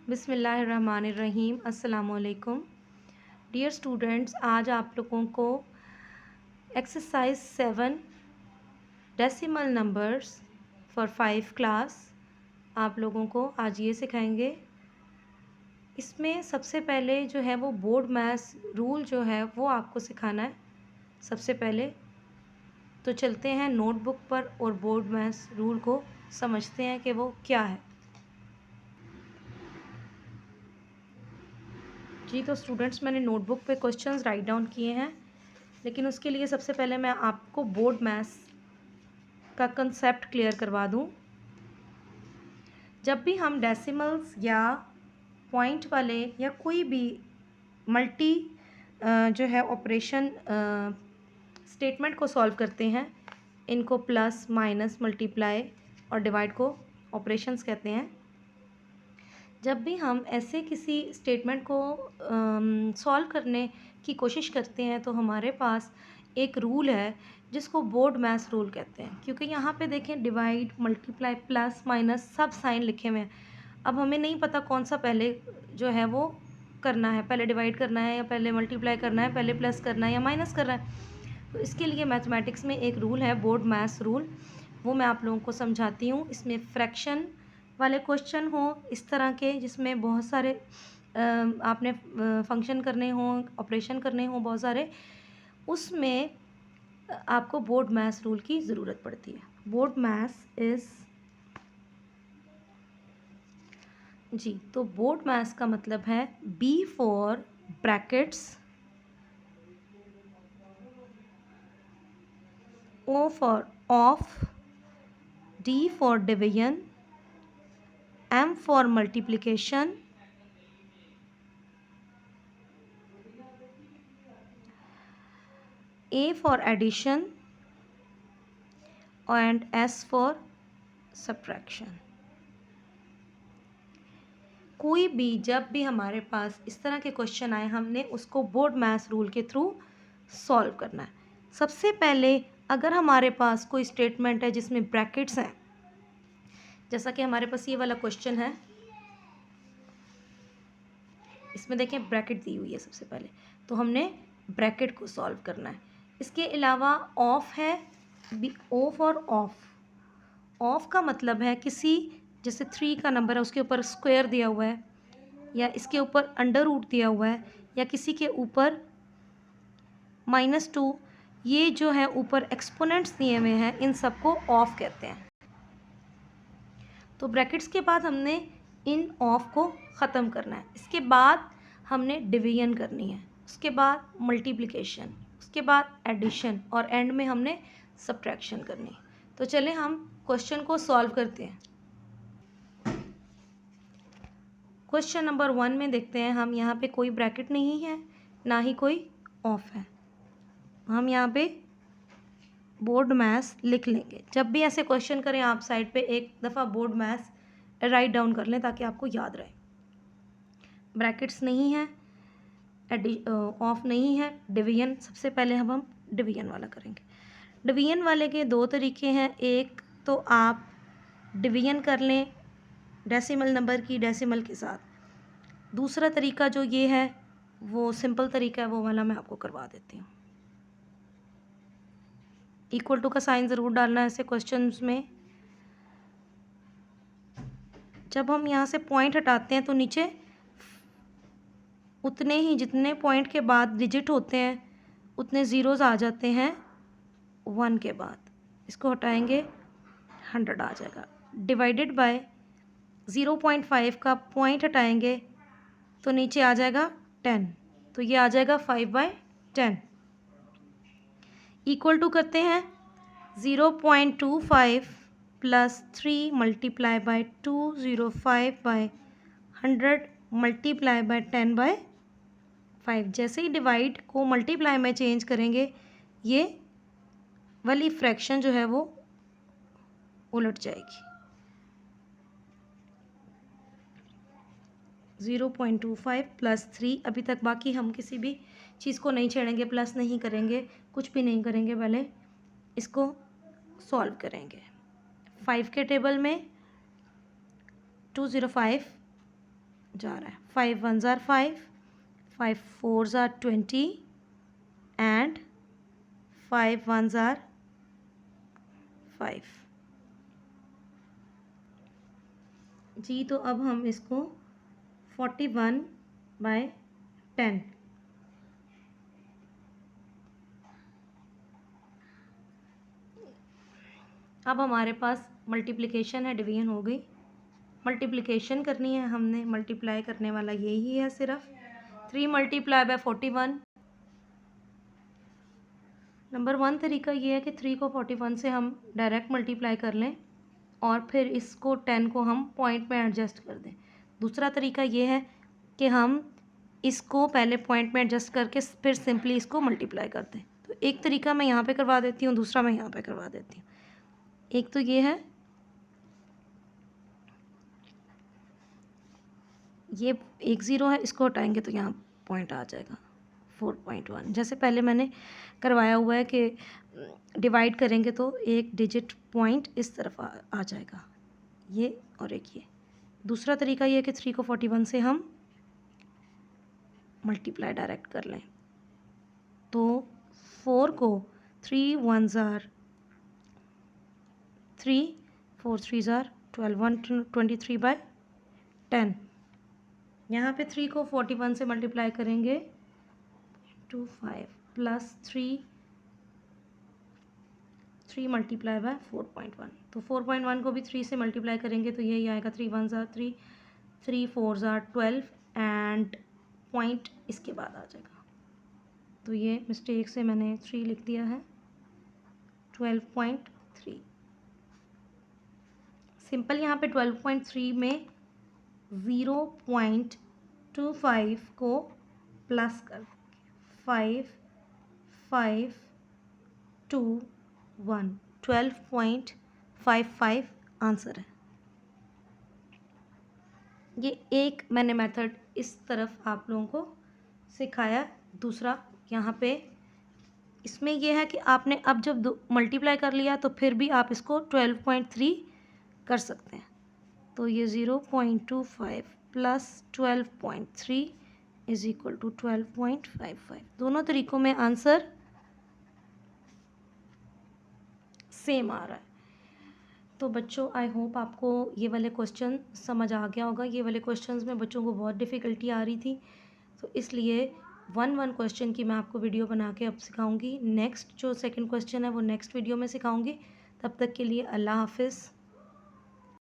बिस्मिल्लाहिर्रहमानिर्रहीम। अस्सलामुअलैकुम dear students, आज आप लोगों को exercise 7 decimal numbers for 5 class आप लोगों को आज ये सिखाएंगे। इसमें सबसे पहले जो है वो बोर्ड मैथ्स रूल जो है वो आपको सिखाना है। सबसे पहले तो चलते हैं नोटबुक पर और बोर्ड मैथ्स रूल को समझते हैं कि वो क्या है। जी तो स्टूडेंट्स, मैंने नोटबुक पे क्वेश्चंस राइट डाउन किए हैं, लेकिन उसके लिए सबसे पहले मैं आपको बोर्ड मैथ्स का कंसेप्ट क्लियर करवा दूं। जब भी हम डेसिमल्स या पॉइंट वाले या कोई भी मल्टी जो है ऑपरेशन स्टेटमेंट को सॉल्व करते हैं, इनको प्लस माइनस मल्टीप्लाई और डिवाइड को ऑपरेशंस कहते हैं। जब भी हम ऐसे किसी स्टेटमेंट को सॉल्व करने की कोशिश करते हैं तो हमारे पास एक रूल है जिसको बोर्ड मैथ्स रूल कहते हैं, क्योंकि यहाँ पे देखें डिवाइड मल्टीप्लाई प्लस माइनस सब साइन लिखे हुए हैं। अब हमें नहीं पता कौन सा पहले जो है वो करना है, पहले डिवाइड करना है या पहले मल्टीप्लाई करना है, पहले प्लस करना है या माइनस करना है। तो इसके लिए मैथमेटिक्स में एक रूल है बोर्ड मैथ्स रूल, वो मैं आप लोगों को समझाती हूँ। इसमें फ्रैक्शन वाले क्वेश्चन हो इस तरह के जिसमें बहुत सारे आपने फंक्शन करने हों, ऑपरेशन करने हों बहुत सारे, उसमें आपको बोर्ड मैथ्स रूल की ज़रूरत पड़ती है। बोर्ड मैथ्स इज़ जी तो बोर्ड मैथ्स का मतलब है B for brackets, O for of, D for division, M for multiplication, A for addition and S for subtraction। कोई भी जब भी हमारे पास इस तरह के क्वेश्चन आए, हमने उसको बोर्ड मैथ्स रूल के थ्रू सॉल्व करना है। सबसे पहले अगर हमारे पास कोई स्टेटमेंट है जिसमें ब्रैकेट्स हैं, जैसा कि हमारे पास ये वाला क्वेश्चन है, इसमें देखें ब्रैकेट दी हुई है सबसे पहले, तो हमने ब्रैकेट को सॉल्व करना है। इसके अलावा ऑफ है, ओ फॉर ऑफ। ऑफ का मतलब है किसी, जैसे 3 का नंबर है उसके ऊपर स्क्वायर दिया हुआ है, या इसके ऊपर अंडर रूट दिया हुआ है, या किसी के ऊपर -2, ये जो है ऊपर एक्सपोनेंट्स दिए हुए हैं, इन सबको ऑफ कहते हैं। तो ब्रैकेट्स के बाद हमने इन ऑफ को ख़त्म करना है। इसके बाद हमने डिवीजन करनी है, उसके बाद मल्टीप्लिकेशन, उसके बाद एडिशन और एंड में हमने सब्ट्रैक्शन करनी है। तो चले हम क्वेश्चन को सॉल्व करते हैं। क्वेश्चन नंबर 1 में देखते हैं हम, यहाँ पे कोई ब्रैकेट नहीं है ना ही कोई ऑफ है। हम यहाँ पे बोर्ड मैथ्स लिख लेंगे। जब भी ऐसे क्वेश्चन करें आप साइड पे एक दफ़ा बोर्ड मैथ्स राइट डाउन कर लें ताकि आपको याद रहे। ब्रैकेट्स नहीं है, ऑफ नहीं है, डिवीजन सबसे पहले हम डिवीजन वाला करेंगे। डिवीजन वाले के 2 तरीके हैं। एक तो आप डिवीजन कर लें डेसिमल नंबर की डेसिमल के साथ। दूसरा तरीका जो ये है वो सिंपल तरीका है, वो वाला मैं आपको करवा देती हूँ। इक्वल टू का साइन ज़रूर डालना है ऐसे क्वेश्चंस में। जब हम यहाँ से पॉइंट हटाते हैं तो नीचे उतने ही जितने पॉइंट के बाद डिजिट होते हैं उतने ज़ीरोज़ आ जाते हैं 1 के बाद। इसको हटाएंगे 100 आ जाएगा। डिवाइडेड बाय 0.5 का पॉइंट हटाएंगे तो नीचे आ जाएगा 10, तो ये आ जाएगा 5/10। इक्वल टू करते हैं 0.25 plus 3 multiply by 205 by 100 multiply by 10/5। जैसे ही डिवाइड को मल्टीप्लाई में चेंज करेंगे, ये वाली फ्रैक्शन जो है वो उलट जाएगी। 0.25 प्लस 3, अभी तक बाकी हम किसी भी चीज़ को नहीं छेड़ेंगे, प्लस नहीं करेंगे, कुछ भी नहीं करेंगे, पहले इसको सॉल्व करेंगे। 5 के टेबल में 205 जा रहा है। 5 1s are 5, 5 4s are 20 and 5 1s are 5 जी। तो अब हम इसको 41/10 अब हमारे पास मल्टीप्लिकेशन है, डिवीजन हो गई। मल्टीप्लिकेशन करनी है हमने, मल्टीप्लाई करने वाला यही है सिर्फ। 3 × 41। नंबर 1 तरीका ये है कि 3 को 41 से हम डायरेक्ट मल्टीप्लाई कर लें और फिर इसको 10 को हम पॉइंट में एडजस्ट कर दें। दूसरा तरीका ये है कि हम इसको पहले पॉइंट में एडजस्ट करके फिर सिंपली इसको मल्टीप्लाई कर दें। तो एक तरीका मैं यहाँ पे करवा देती हूँ, दूसरा मैं यहाँ पे करवा देती हूँ। एक तो ये है, ये 1 0 है, इसको हटाएंगे तो यहाँ पॉइंट आ जाएगा 4.1। जैसे पहले मैंने करवाया हुआ है कि डिवाइड करेंगे तो एक डिजिट पॉइंट इस तरफ आ जाएगा, ये और एक ये। दूसरा तरीका ये है कि 3 को 41 से हम मल्टीप्लाई डायरेक्ट कर लें। तो 4 को 3 1s are 3, 4 3s are 12, 123/10। यहाँ पे 3 को 41 से मल्टीप्लाई करेंगे 25 प्लस 3 × 4.1। तो 4.1 को भी 3 से मल्टीप्लाई करेंगे तो यही आएगा 3 1s are 3, 3 4s are 12 and point इसके बाद आ जाएगा। तो ये मिस्टेक से मैंने 3 लिख दिया है, 12.3। सिंपल यहाँ पे 12.3 में 0.25 को प्लस कर 5 5 2 1, 12.55 आंसर है। ये एक मैंने मेथड इस तरफ आप लोगों को सिखाया। दूसरा यहाँ पे इसमें यह है कि आपने अब जब मल्टीप्लाई कर लिया तो फिर भी आप इसको 12.3 कर सकते हैं। तो ये 0.25 प्लस 12.3 इज इक्वल टू 12.55। दोनों तरीक़ों में आंसर सेम आ रहा है। तो बच्चों आई होप आपको ये वाले क्वेश्चन समझ आ गया होगा। ये वाले क्वेश्चंस में बच्चों को बहुत डिफ़िकल्टी आ रही थी, तो इसलिए 1 क्वेश्चन की मैं आपको वीडियो बना के अब सिखाऊंगी। नेक्स्ट जो सेकंड क्वेश्चन है वो नेक्स्ट वीडियो में सिखाऊंगी। तब तक के लिए अल्लाह हाफिज़।